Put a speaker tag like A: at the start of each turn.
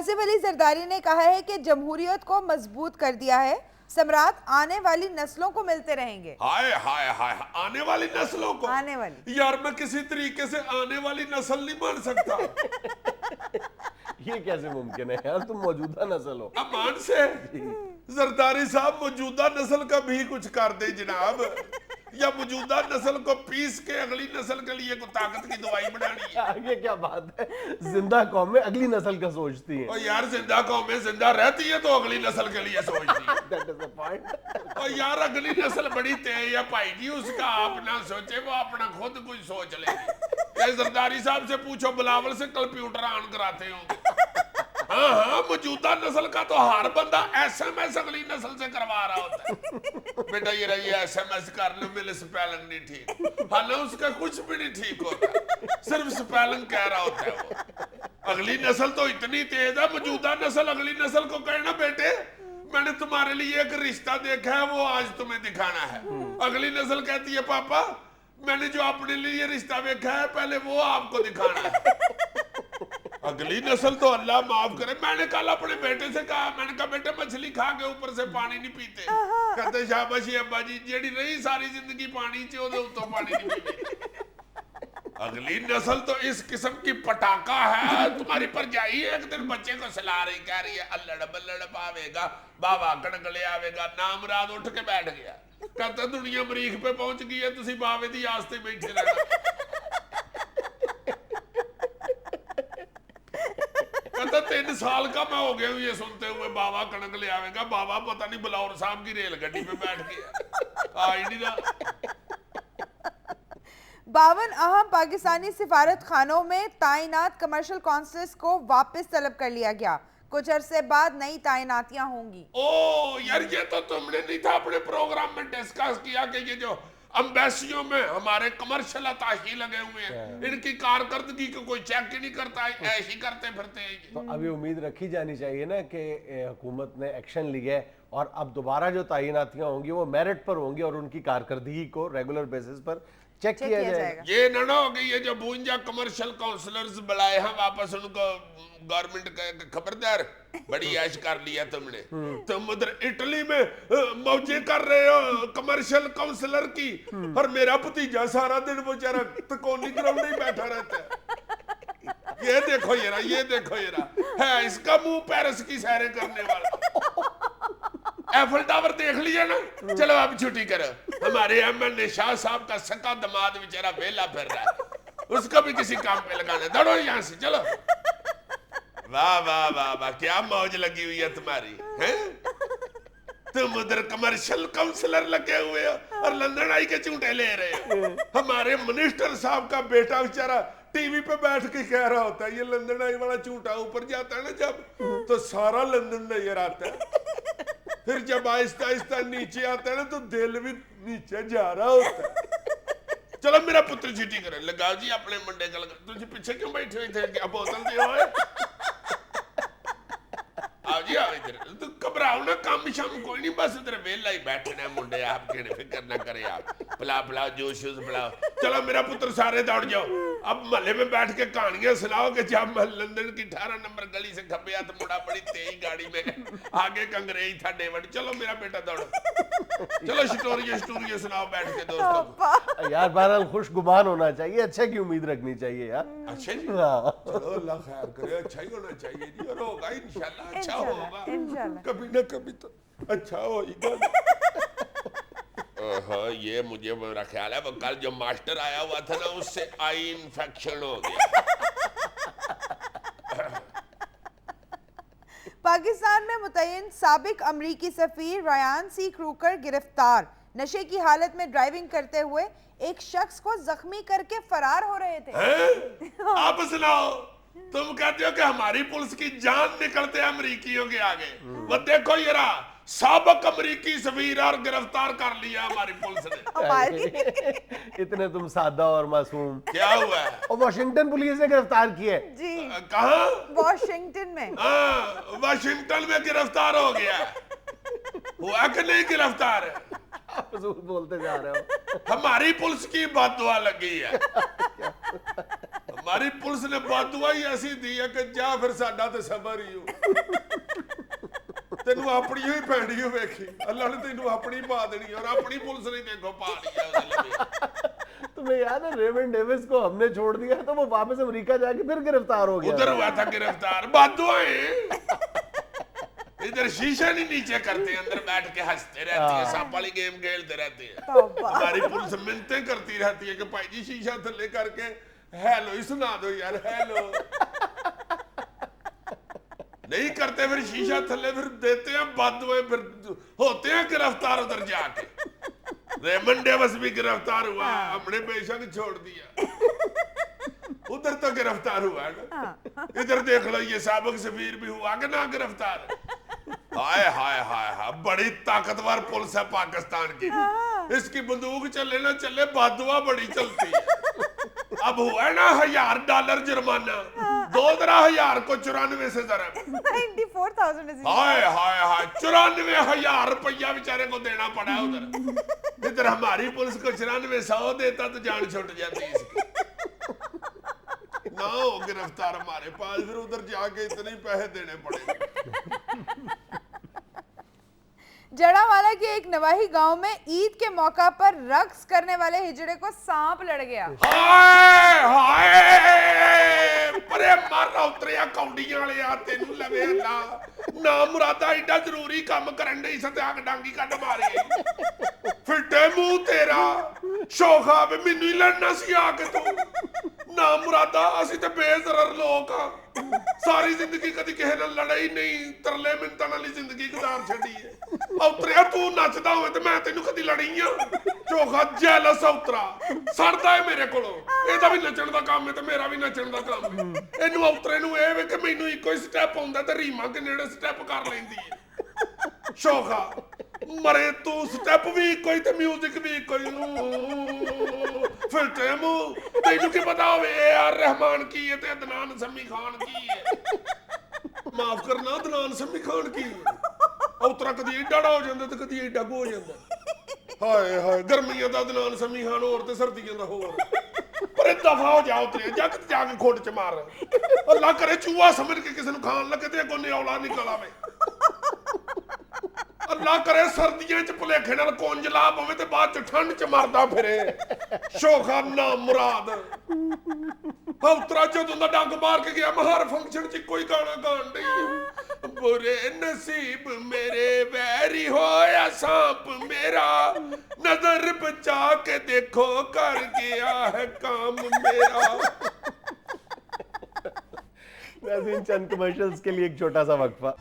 A: آصف علی زرداری نے کہا ہے کہ جمہوریت کو مضبوط کر دیا ہے، ثمرات آنے والی نسلوں کو ملتے رہیں گے۔
B: ہائے ہائے ہائے، آنے والی نسلوں کو؟
A: آنے والی،
B: یار میں کسی طریقے سے آنے والی نسل نہیں بن سکتا۔
C: یہ کیسے ممکن ہے یار، تم موجودہ نسل ہو۔
B: امان سے زرداری صاحب موجودہ نسل کا بھی کچھ کر دیں جناب، یا موجودہ نسل کو پیس کے اگلی نسل کے لیے کوئی طاقت کی دوائی بنانی ہے۔
C: یہ کیا بات ہے، زندہ قومیں اگلی نسل کا سوچتی ہیں۔
B: اور یار زندہ قومیں زندہ رہتی ہے تو اگلی نسل کے لیے سوچتی ہے۔
C: That is the point۔
B: اور یار اگلی نسل بڑی تیز ہے بھائی جی، اس کا آپ نہ سوچے، وہ اپنا خود کچھ سوچ لے گی۔ یہ زرداری صاحب سے پوچھو، بلاول سے کمپیوٹر آن کراتے ہوں گے۔ ہاں ہاں، موجودہ نسل کا تو ہر بندہ ایس ایم ایس اگلی نسل سے کروا رہا ہوتا ہے۔ بیٹا یہ رہی ایس ایم ایس کر لو، میرے سپیلنگ نہیں ٹھیک، حالانکہ اس کا کچھ بھی نہیں ٹھیک ہوتا، صرف سپیلنگ کہہ رہا ہوتا ہے وہ۔ اگلی نسل تو اتنی تیز ہے، موجودہ نسل اگلی نسل کو کہنا بیٹے میں نے تمہارے لیے ایک رشتہ دیکھا ہے، وہ آج تمہیں دکھانا ہے۔ اگلی نسل کہتی ہے پاپا میں نے جو اپنے لیے رشتہ دیکھا ہے پہلے وہ آپ کو دکھانا ہے۔ اگلی نسل تو اللہ معاف کرے، میں نے کل اپنے بیٹے سے کہا، میں نے کہا بیٹے مچھلی کھا کے اوپر سے پانی نہیں پیتے، کہتے شاباشی ابا جی، جیڑی رہی ساری زندگی پانی چو دے تو پانی نہیں پیتے۔ اگلی نسل تو اس قسم کی پٹاکا ہے، تمہاری پر جائی ہے ایک دن بچے کو سلا رہی، کہہ رہی ہے اللڑ بلڑ پاوے گا بابا کڑکلے آوے گا، نام رات اٹھ کے بیٹھ گیا، کہتا دنیا مریخ پہ پہنچ گئی ہے، تسی باوے دی آستے بیٹھے رہنا۔ کہتا 3 سال کا میں ہو گیا ہوں یہ سنتے ہوئے، بابا کڑک لے آوے گا، بابا پتہ نہیں بلاور صاحب کی ریل گڈی پہ بیٹھ گیا، آئی نہیں رہا۔
A: 52 اہم پاکستانی سفارت خانوں میں تعینات کمرشل کونسلز کو واپس طلب کر لیا گیا، کچھ عرصے بعد نئی تعیناتیاں ہوں گی۔
B: او یار یہ تو تم نے نہیں تھا اپنے پروگرام میں ڈسکس کیا کہ یہ جو امبیسیوں میں ہمارے کمرشل اتاشی لگے ہوئے ہیں، ان کی کارکردگی کو کوئی چیک ہی نہیں کرتا، ایسے ہی کرتے پھرتے ہیں۔
C: تو اب یہ امید رکھی جانی چاہیے نا کہ حکومت نے ایکشن لیا ہے اور اب دوبارہ جو تعیناتیاں ہوں گی وہ میرٹ پر ہوں گی اور ان کی کارکردگی کو ریگولر بیسس پر چیک کیا جائے گا۔
B: یہ نہ ہو کہ یہ جو 52 کمرشل کونسلرز بلائے ہیں واپس ان کو گورنمنٹ کا خبردار بڑی عیش کر لیا تم نے، تم ادھر اٹلی میں موجے کر رہے ہو کمرشل کونسلر کی، اور میرا بھتیجا سارا دن وہ بیچارہ تکونی گراؤنڈ میں بیٹھا رہتا ہے۔ یہ دیکھو یہ دیکھو ہے اس کا منہ پیرس کی سیریں کرنے والا۔ ایفل ٹاور دیکھ لیا نا، چلو اب چھٹی کرو، ہمارے ایم ایل اے شاہ صاحب کا سکا دماد بیچارہ ویلا پھر رہا ہے، اس کو بھی کسی کام پہ لگانا، دوڑو یہاں سے چلو۔ واہ واہ واہ واہ، کیا موج لگی ہوئی ہے تمہاری، تم ادھر کمرشل کونسلر لگے ہوئے ہو اور لندن آئی کے چونٹے لے رہے ہو۔ ہمارے منسٹر صاحب کا بیٹا بیچارہ ٹی وی پہ بیٹھ کے کہہ رہا ہوتا ہے، یہ لندن آئی والا چونٹا اوپر جاتا ہے نا جب تو سارا لندن نظر آتا ہے، پھر جب آہستہ آہستہ نیچے آتا ہے نا تو دل بھی نیچے جا رہا ہوتا ہے۔ چلو میرا پتر چھٹی کرے، لگاؤ جی اپنے منڈے کا لگا، تجھے پیچھے کیوں بیٹھے ہوئے تھے، کیا بوتل دے ہوئے؟ آؤ جی آؤ ادھر، تو گھبراؤ نا، کام شام کوئی نہیں، بس ادھر ویلا ہی بیٹھنا ہے منڈے، آپ کے فکر نہ کریں، آپ پلاؤ جوش پلاؤ۔ چلو میرا پتر سارے دوڑ جاؤ، اب محلے میں بیٹھ کے کہانیاں سناؤ کہ جب میں لندن کی 18 نمبر گلی سے کھپیا تو مڑا بڑی تیز گاڑی میں، آگے کنگریج تھا ڈیوڈ، چلو میرا بیٹا دوڑو، چلو سٹوریاں سناؤ بیٹھ کے دوستوں کو۔
C: یار بہرحال خوش گمان ہونا چاہیے، اچھا کی امید رکھنی چاہیے یار۔
B: اچھا جی، چلو اللہ خیر کرے، اچھا ہی ہونا چاہیے جی، اور ہوگا انشاءاللہ اچھا ہوگا، کبھی نہ کبھی تو اچھا ہوئی گا۔ ہاں یہ مجھے میرا خیال ہے وہ کل جو ماسٹر آیا ہوا تھا نا اس سے آئی انفیکشن ہو گیا۔
A: پاکستان میں متعین سابق امریکی سفیر ریان سی کروکر گرفتار، نشے کی حالت میں ڈرائیونگ کرتے ہوئے ایک شخص کو زخمی کر کے فرار ہو رہے تھے۔
B: آپ سناؤ، تم کہتے ہو کہ ہماری پولیس کی جان نکلتے ہیں امریکیوں کے آگے، وہ دیکھو یہ رہا سابق امریکی سفیر اور گرفتار کر لیا ہماری پولیس نے۔
C: اتنے تم سادہ اور معصوم،
B: کیا ہوا ہے؟
C: اور واشنگٹن پولیس نے گرفتار کیے
A: جی
B: کہاں؟
A: واشنگٹن میں۔
B: ہاں واشنگٹن میں گرفتار ہو گیا، ہوا کہ نہیں گرفتار؟
C: حضور بولتے جا رہے ہو،
B: ہماری پولیس کی بد دعا لگی ہے، हमारी पुलिस ने बददुआ ही ऐसी दी है कि जा फिर साडा ते सबर ही हो तेनू अपनी ही पैनी हो वेखी अल्लाह ने तेनू अपनी पा देनी और अपनी पुलिस ने देखो पा लिया
C: तुम्हें याद है रेमंड डेविस को हमने छोड़ दिया तो वो वापस अमेरिका जाके फिर गिरफ्तार हो गया
B: उधर हुआ था गिरफ्तार बददुआएं इधर शीशा नहीं नीचे करते अंदर बैठ के हंसते रहते हैं सांप वाली गेम खेलते रहते हैं हमारी पुलिस मिन्नतें करती रहती है कि भाई जी शीशा थल्ले करके हेलो ही सुना दो यार हेलो नहीं करते फिर शीशा थल्ले फिर देते हैं बददुआएं फिर होते हैं गिरफ्तार उधर जाके रेमंड डेविस भी गिरफ्तार हुआ हमने बेशक छोड़ दिया उधर तो गिरफ्तार हुआ है ना इधर देख लो ये साबिक सफीर भी हुआ कि ना गिरफ्तार हाय हाय हाय हाय बड़ी ताकतवर पुलिस है पाकिस्तान की इसकी बंदूक चले ना चले बददुआ बड़ी चलती है अब हुआ ना $1000 जुर्माना 2,000 को 94 से जरा
A: 94,000
B: हाय हाय हाय 94,000 रुपया बेचारे को देना पड़ा है उधर इधर हमारी पुलिस को 94,100 देता तो जान छूट जाती इसकी ना हो गिरफ्तार हमारे पास फिर उधर जाके इतने पैसे देने पड़े
A: जड़ावाला के एक नवाही गांव में ईद के मौका पर रक्स करने वाले हिजड़े को सांप लड़ गया
B: हाय हाय परे मारा उतरिया कौंडियां वाले आ तेनू लवे ना ना मुरादा एडा जरूरी काम करन दई सत्याग डांगी कड मारी फिटे मुंह तेरा शोखा भी मैनू ही लड़ना सी आके तू ना मुरादा ਅਸੀਂ ਤੇ ਬੇਜ਼ਰਰ ਲੋਕ ਆ ਸਾਰੀ ਜ਼ਿੰਦਗੀ ਕਦੀ ਕਿਸੇ ਨਾਲ ਲੜਾਈ ਨਹੀਂ ਤਰਲੇ ਮਿੰਤਾਂ ਨਾਲ ਹੀ ਜ਼ਿੰਦਗੀ ਗੁਜ਼ਾਰ ਛੱਡੀ ਹੈ ਔਤਰਿਆ ਤੂੰ ਨੱਚਦਾ ਹੋਵੇ ਤੇ ਮੈਂ ਤੈਨੂੰ ਕਦੀ ਲੜੀ ਆ ਝੋਖਾ ਜੈਲਸ ਔਤਰਾ ਸੜਦਾ ਹੈ ਮੇਰੇ ਕੋਲੋਂ ਇਹਦਾ ਵੀ ਨੱਚਣ ਦਾ ਕੰਮ ਹੈ ਤੇ ਮੇਰਾ ਵੀ ਨੱਚਣ ਦਾ ਕੰਮ ਹੈ ਇਹਨੂੰ ਔਤਰੇ ਨੂੰ ਇਹ ਵੇ ਕਿ ਮੈਨੂੰ ਇੱਕੋ ਹੀ ਸਟੈਪ ਆਉਂਦਾ ਤੇ ਰੀਮਾ ਕਿੰਨੇ ਜਿਹੜੇ ਸਟੈਪ ਕਰ ਲੈਂਦੀ ਹੈ ਸ਼ੋਖਾ ਮਰੇ ਤੂੰ ਸਟੈਪ ਵੀ ਕੋਈ ਤੇ ਮਿਊਜ਼ਿਕ ਵੀ ਕੋਈ ਫਿਰ ਟੈਮੂ ਤੈਨੂੰ ਕੀ ਪਤਾ ਹੋਵੇ ਯਾਰ ਰਹਿਮਾਨ ਕੀ ਹੈ ਤੇ ਅਦਨਾਨ ਸਮੀ ਖਾਨ ਕੀ ਹੈ ਮਾਫ ਕਰਨਾ ਅਦਨਾਨ ਸਮੀ ਖਾਨ ਕੀ ਹੈ ਔਤਰਾ ਕਦੀ ਏਡਾ ਹੋ ਜਾਂਦਾ ਤੇ ਕਦੀ ਏਡਾ ਹੋ ਜਾਂਦਾ ਹਾਏ ਹਾਏ ਗਰਮੀਆਂ ਦਾ ਅਦਨਾਨ ਸਮੀ ਖਾਨ ਹੋਰ ਤੇ ਸਰਦੀਆਂ ਦਾ ਹੋਰ ਪਰ ਦਫਾ ਹੋ ਜਾ ਉਤਰੇ ਜੱਗ ਜਾ ਕੇ ਖੋਟ ਚ ਮਾਰ ਅੱਲਾ ਕਰੇ ਚੂਹਾ ਸਮਝ ਕੇ ਕਿਸੇ ਨੂੰ ਖਾਣ ਲੱਗੇ ਤੇ ਅੱਗੋਂ ਨਿਆਉਲਾ ਨਿਕਲ ਆਵੇ ਅੱਲਾ ਕਰੇ ਸਰਦੀਆਂ ਚ ਭੁਲੇਖੇ ਨਾਲ ਕੁੰਜਲਾ ਪਵੇ ਤੇ ਬਾਅਦ ਚ ਠੰਡ ਚ ਮਰਦਾ ਫਿਰੇ ਸ਼ੋਖਾ ਨਾ ਮੁਰਾਦ ਹੌਤਰਾ ਜਦੋਂ ਦਾ ਡੰਗ ਮਾਰ ਕੇ ਗਿਆ ਮਹਾਰ ਫੰਕਸ਼ਨ ਚ ਕੋਈ ਗਾਣਾ ਗਾਣ ਨਹੀਂ ਬੁਰੇ ਨਸੀਬ ਮੇਰੇ ਵੈਰੀ ਹੋਇਆ सांप ਮੇਰਾ ਨਜ਼ਰ ਬਚਾ ਕੇ ਦੇਖੋ ਕਰ ਗਿਆ ਹੈ काम मेरा
C: नाज़रीन चंद कमर्शियल्स के लिए एक छोटा सा वक्फा